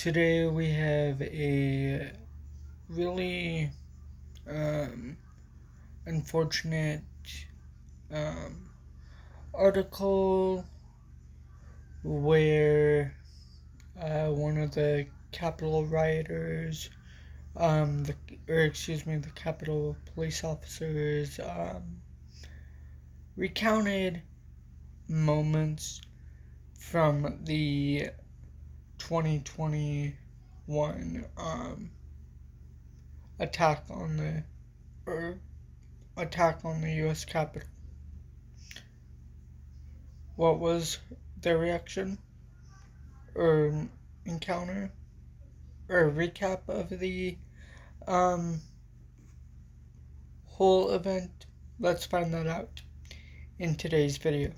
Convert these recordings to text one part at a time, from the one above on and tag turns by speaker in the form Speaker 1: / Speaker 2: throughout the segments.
Speaker 1: Today we have a really unfortunate um, article where one of the Capitol rioters, the Capitol police officers, recounted moments from the 2021 attack on the or attack on the U.S. Capitol. What was their reaction or encounter or recap of the um, whole event? Let's find that out in today's video.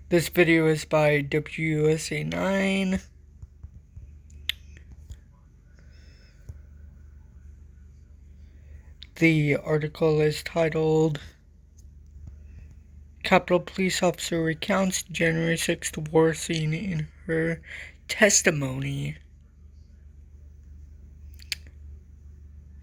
Speaker 1: This video is by WUSA 9. The article is titled Capitol Police Officer Recounts January 6th War Scene in Her Testimony.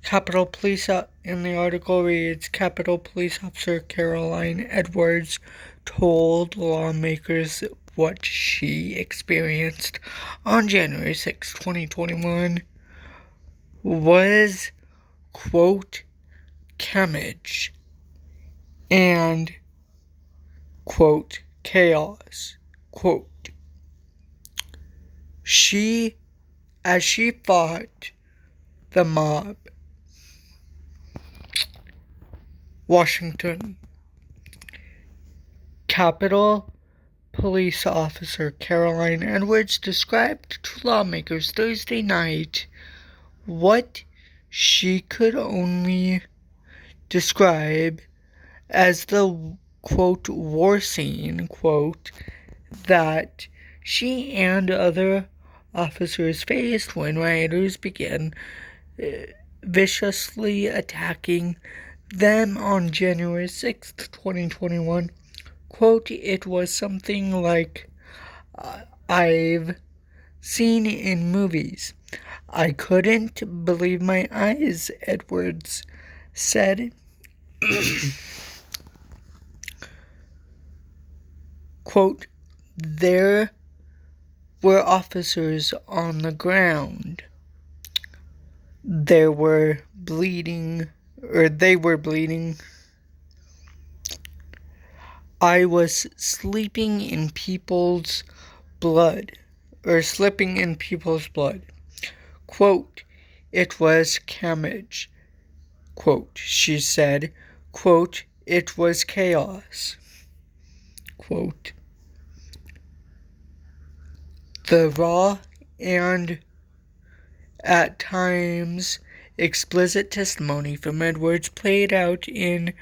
Speaker 1: Capitol Police, in the article reads, Capitol Police Officer Caroline Edwards told lawmakers what she experienced on January 6, 2021 was, quote, carnage and, quote, chaos, quote. As she fought the mob, Washington. Capitol Police Officer Caroline Edwards described to lawmakers Thursday night what she could only describe as the, quote, war scene, quote, that she and other officers faced when rioters began viciously attacking them on January 6th, 2021. Quote, it was something like I've seen in movies. I couldn't believe my eyes, Edwards said. Quote, there were officers on the ground. They were bleeding. I was slipping in people's blood. Quote, it was carnage. Quote, she said, quote, it was chaos. Quote, the raw and at times explicit testimony from Edwards played out in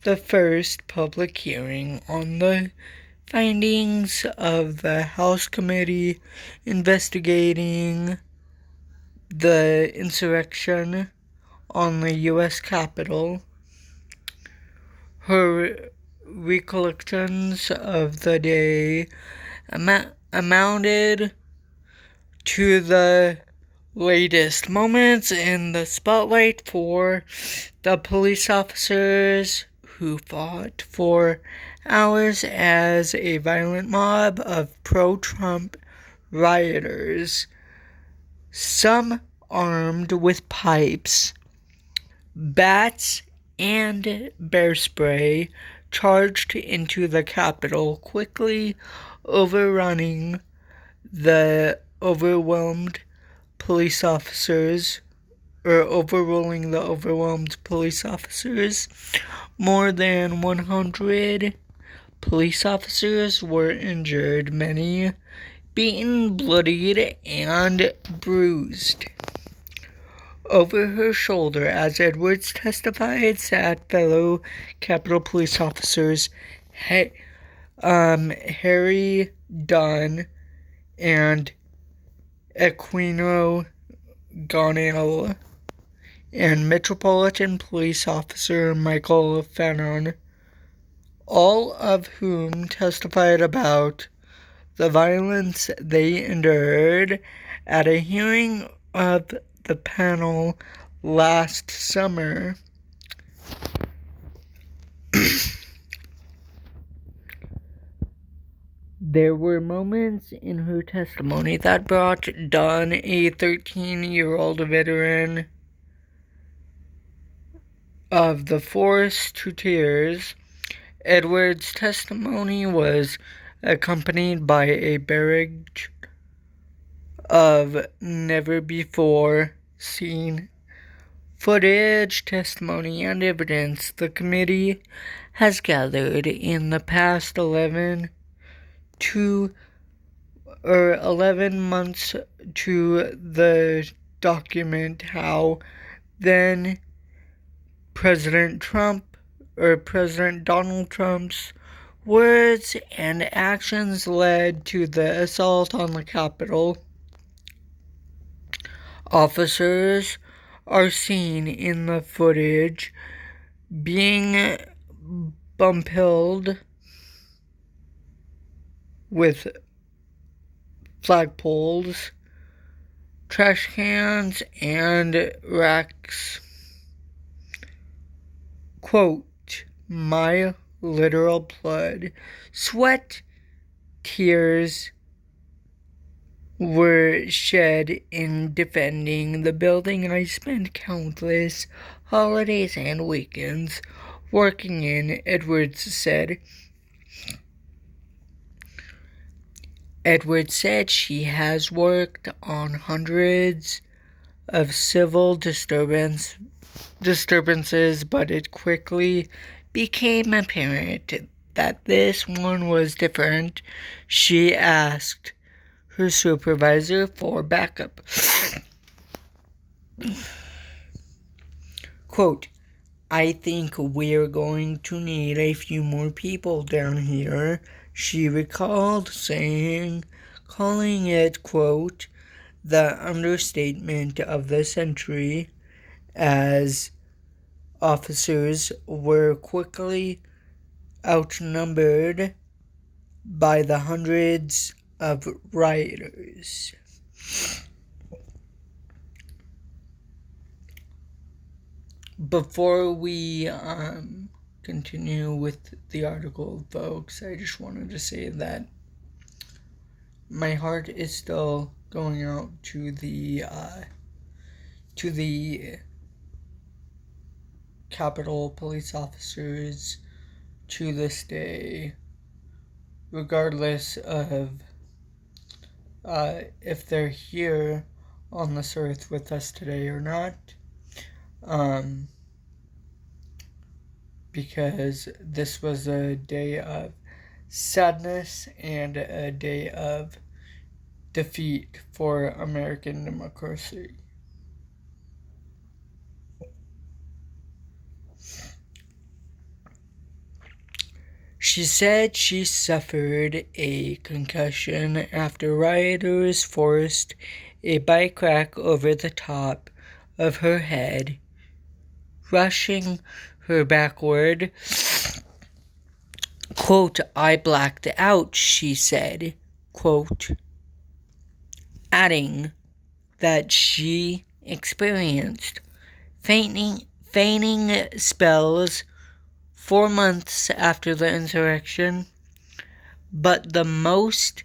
Speaker 1: the first public hearing on the findings of the House committee investigating the insurrection on the U.S. Capitol. Her recollections of the day amounted to the latest moments in the spotlight for the police officers who fought for hours as a violent mob of pro-Trump rioters, some armed with pipes, bats, and bear spray, charged into the Capitol, quickly overrunning the overwhelming the overwhelmed police officers. More than 100 police officers were injured, many beaten, bloodied, and bruised. Over her shoulder, as Edwards testified, sat fellow Capitol police officers Harry Dunn and Aquino Gonell and Metropolitan Police Officer Michael Fannon. all of whom testified about the violence they endured at a hearing of the panel last summer. There were moments in her testimony that brought Dunn, a 13-year-old veteran of the force, to tears. Edwards' testimony was accompanied by a barrage of never-before-seen footage, testimony, and evidence the committee has gathered in the past 11 months to document how then President Donald Trump's words and actions led to the assault on the Capitol. Officers are seen in the footage being bumped with flagpoles, trash cans, and racks. Quote, "My literal blood, sweat, tears were shed in defending the building I spent countless holidays and weekends working in," Edwards said. Edwards said she has worked on hundreds of civil disturbances, but it quickly became apparent that this one was different. She asked her supervisor for backup. Quote, "I think we're going to need a few more people down here," she recalled saying, calling it, quote, "the understatement of the century," as officers were quickly outnumbered by the hundreds of rioters. Before we continue with the article, folks, I just wanted to say that my heart is still going out to the Capitol police officers to this day, regardless of if they're here on this earth with us today or not. Because this was a day of sadness and a day of defeat for American democracy. She said she suffered a concussion after rioters forced a bike rack over the top of her head, rushing her backward. Quote, "I blacked out," she said, quote, adding that she experienced fainting spells 4 months after the insurrection, but the moment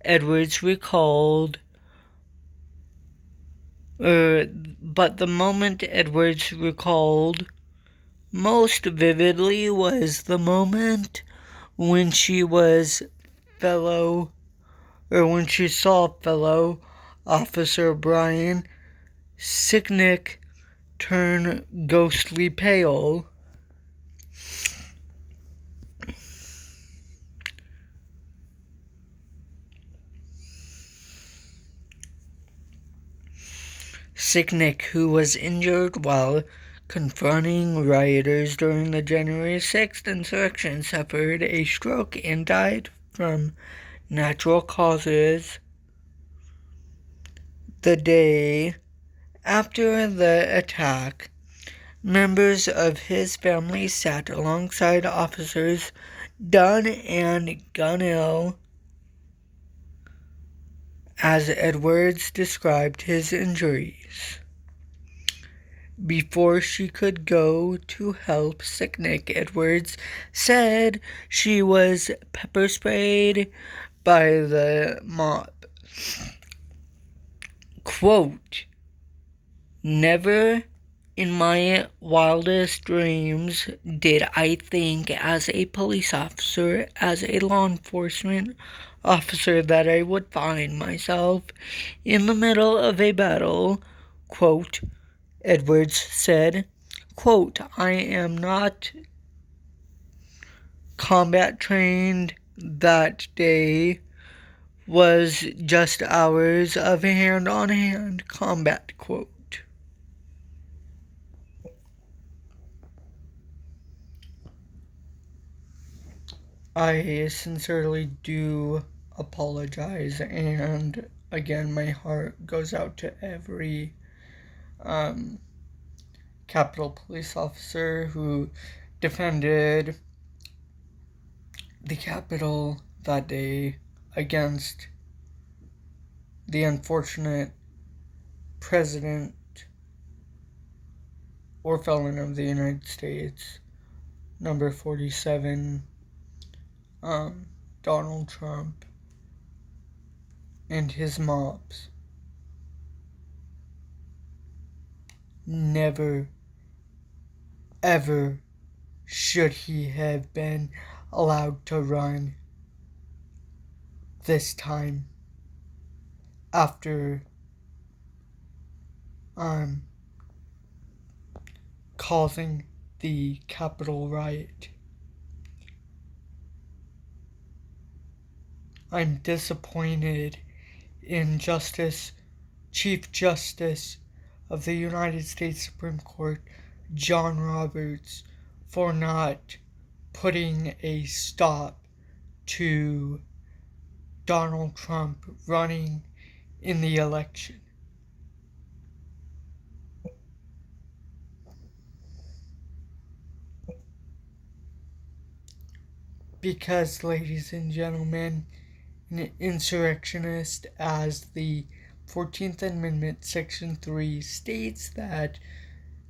Speaker 1: Edwards recalled most vividly was the moment when she saw fellow Officer Brian Sicknick turn ghostly pale. Sicknick, who was injured while confronting rioters during the January 6th insurrection, suffered a stroke and died from natural causes the day after the attack. Members of his family sat alongside officers Dunn and Gunnell, as Edwards described his injuries. Before she could go to help Sicknick, Edwards said she was pepper sprayed by the mob. Quote, "Never in my wildest dreams did I think as a police officer, as a law enforcement officer, that I would find myself in the middle of a battle," quote, Edwards said. Quote, "I am not combat trained. That day was just hours of hand-on-hand combat," quote. I sincerely do apologize, and again, my heart goes out to every Capitol police officer who defended the Capitol that day against the unfortunate president or felon of the United States, number 47, Donald Trump, and his mobs. Never, ever should he have been allowed to run this time after causing the Capitol riot. I'm disappointed in Chief Justice of the United States Supreme Court, John Roberts, for not putting a stop to Donald Trump running in the election. Because, ladies and gentlemen, an insurrectionist, as the 14th Amendment, Section 3 states, that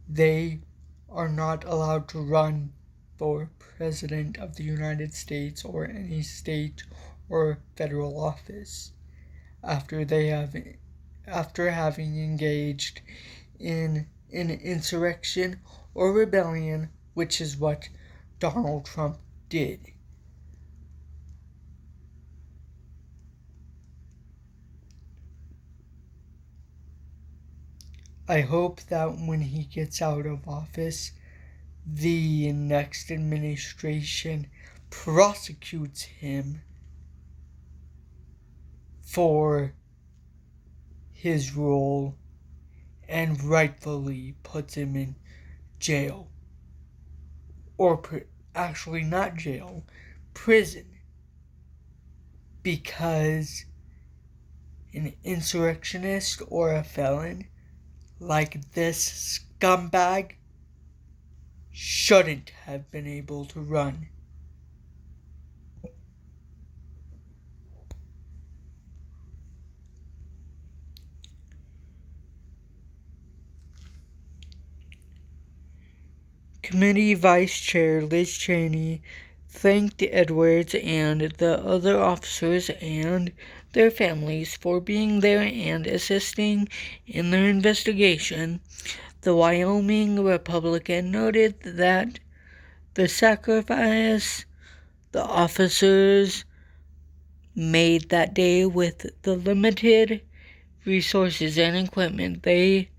Speaker 1: they are not allowed to run for President of the United States or any state or federal office after having engaged in an insurrection or rebellion, which is what Donald Trump did. I hope that when he gets out of office, the next administration prosecutes him for his role and rightfully puts him in jail. Or actually not jail, prison. Because an insurrectionist or a felon like this scumbag shouldn't have been able to run. Committee Vice Chair Liz Cheney thanked Edwards and the other officers and their families for being there and assisting in their investigation. The Wyoming Republican noted that the sacrifice the officers made that day with the limited resources and equipment they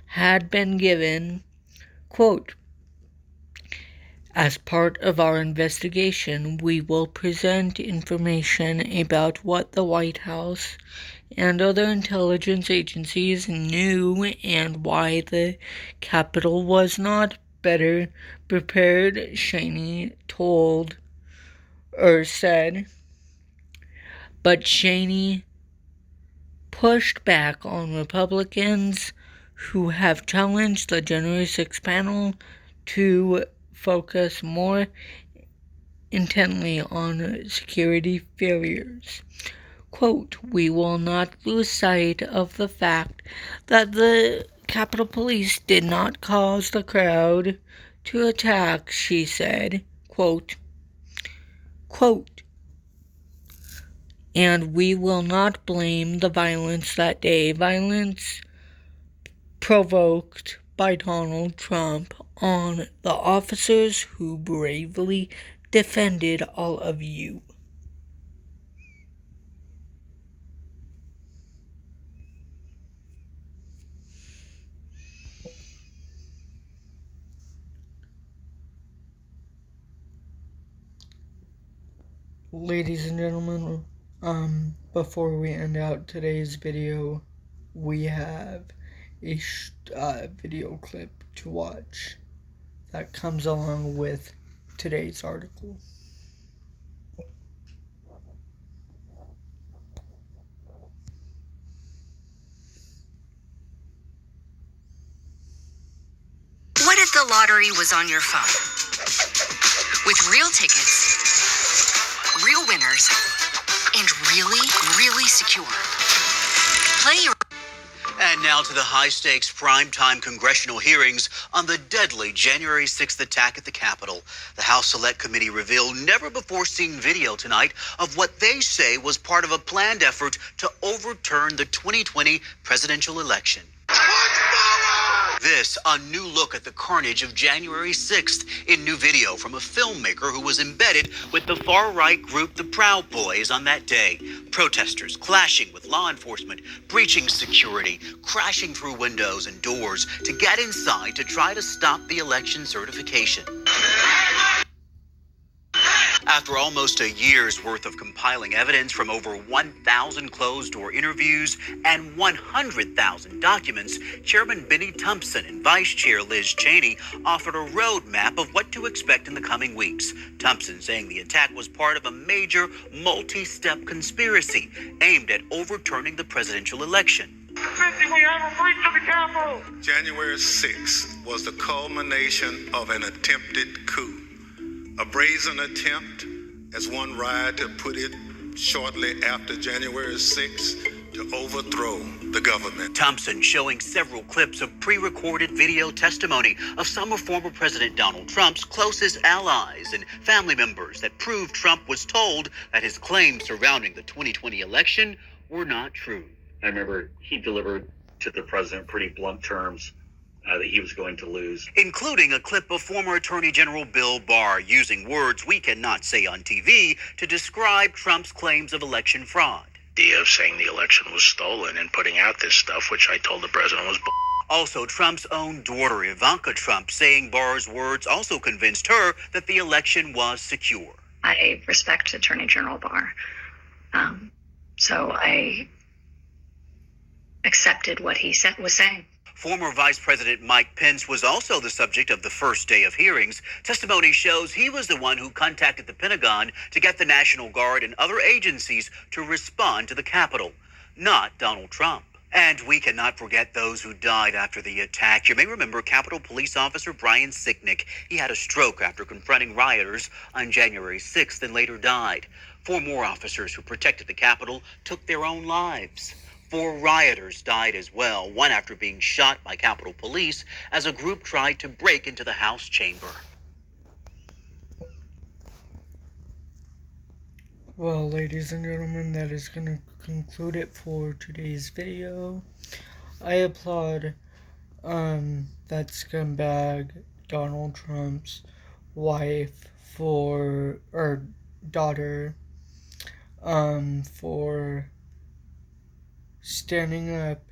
Speaker 1: had been given, quote, "As part of our investigation, we will present information about what the White House and other intelligence agencies knew and why the Capitol was not better prepared," Cheney said. But Cheney pushed back on Republicans who have challenged the January 6 panel to focus more intently on security failures. Quote, "We will not lose sight of the fact that the Capitol Police did not cause the crowd to attack," she said. Quote, "And we will not blame the violence that day, violence provoked by Donald Trump, on the officers who bravely defended all of you." Ladies and gentlemen, before we end out today's video, we have a video clip to watch that comes along with today's article.
Speaker 2: What if the lottery was on your phone? With real tickets, real winners, and really, really secure. Play your...
Speaker 3: And now to the high-stakes primetime congressional hearings on the deadly January 6th attack at the Capitol. The House Select Committee revealed never-before-seen video tonight of what they say was part of a planned effort to overturn the 2020 presidential election. This, a new look at the carnage of January 6th in new video from a filmmaker who was embedded with the far-right group the Proud Boys on that day. Protesters clashing with law enforcement, breaching security, crashing through windows and doors to get inside to try to stop the election certification. After almost a year's worth of compiling evidence from over 1,000 closed-door interviews and 100,000 documents, Chairman Benny Thompson and Vice Chair Liz Cheney offered a roadmap of what to expect in the coming weeks. Thompson saying the attack was part of a major multi-step conspiracy aimed at overturning the presidential election.
Speaker 4: January 6th was the culmination of an attempted coup. A brazen attempt, as one writer put it shortly after January 6th, to overthrow the government.
Speaker 3: Thompson showing several clips of pre-recorded video testimony of some of former President Donald Trump's closest allies and family members that proved Trump was told that his claims surrounding the 2020 election were not true.
Speaker 5: I remember he delivered to the president pretty blunt terms that he was going to lose.
Speaker 3: Including a clip of former Attorney General Bill Barr using words we cannot say on TV to describe Trump's claims of election fraud.
Speaker 6: The idea of saying the election was stolen and putting out this stuff, which I told the president was
Speaker 3: Also, Trump's own daughter, Ivanka Trump, saying Barr's words also convinced her that the election was secure.
Speaker 7: I respect Attorney General Barr, so I accepted what he was saying.
Speaker 3: Former Vice President Mike Pence was also the subject of the first day of hearings. Testimony shows he was the one who contacted the Pentagon to get the National Guard and other agencies to respond to the Capitol, not Donald Trump. And we cannot forget those who died after the attack. You may remember Capitol Police Officer Brian Sicknick. He had a stroke after confronting rioters on January 6th and later died. 4 more officers who protected the Capitol took their own lives. 4 rioters died as well, one after being shot by Capitol Police as a group tried to break into the House chamber.
Speaker 1: Well, ladies and gentlemen, that is going to conclude it for today's video. I applaud that scumbag Donald Trump's wife or daughter for standing up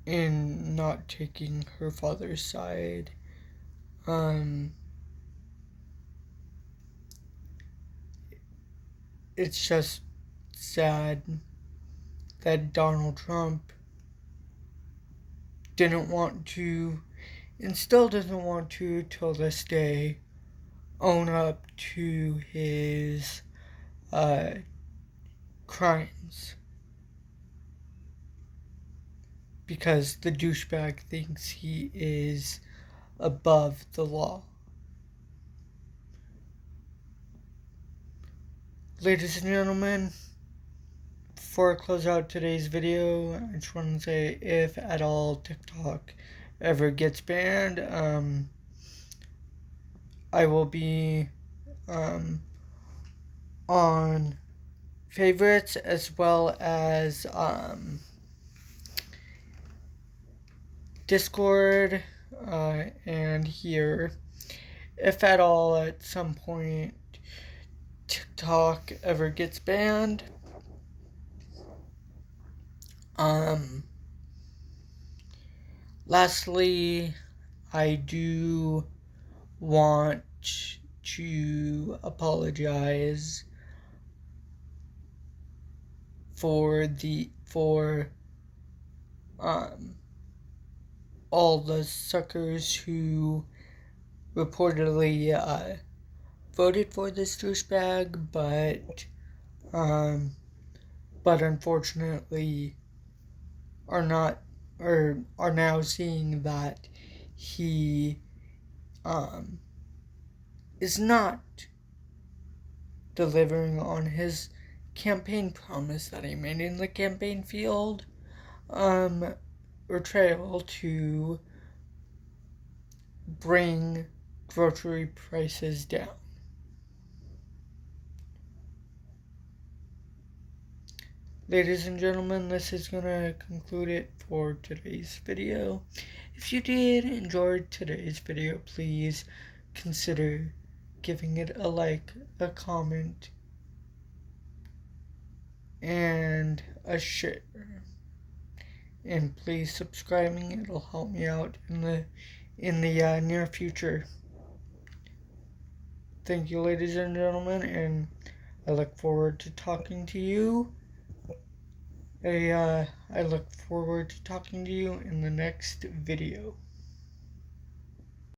Speaker 1: and not taking her father's side. It's just sad that Donald Trump didn't want to, and still doesn't want to till this day, own up to his crimes. Because the douchebag thinks he is above the law. Ladies and gentlemen, before I close out today's video, I just want to say, if at all TikTok ever gets banned, I will be on favorites as well as Discord and here. If at all at some point TikTok ever gets banned, lastly, I do want to apologize for all the suckers who reportedly voted for this douchebag, but unfortunately are now seeing that he is not delivering on his campaign promise that he made in the campaign field, or trail to bring grocery prices down. Ladies and gentlemen, this is going to conclude it for today's video. If you did enjoy today's video, please consider giving it a like, a comment, and a share. And please subscribing, it'll help me out in the near future. Thank you, ladies and gentlemen, and I look forward to talking to you. I look forward to talking to you in the next video.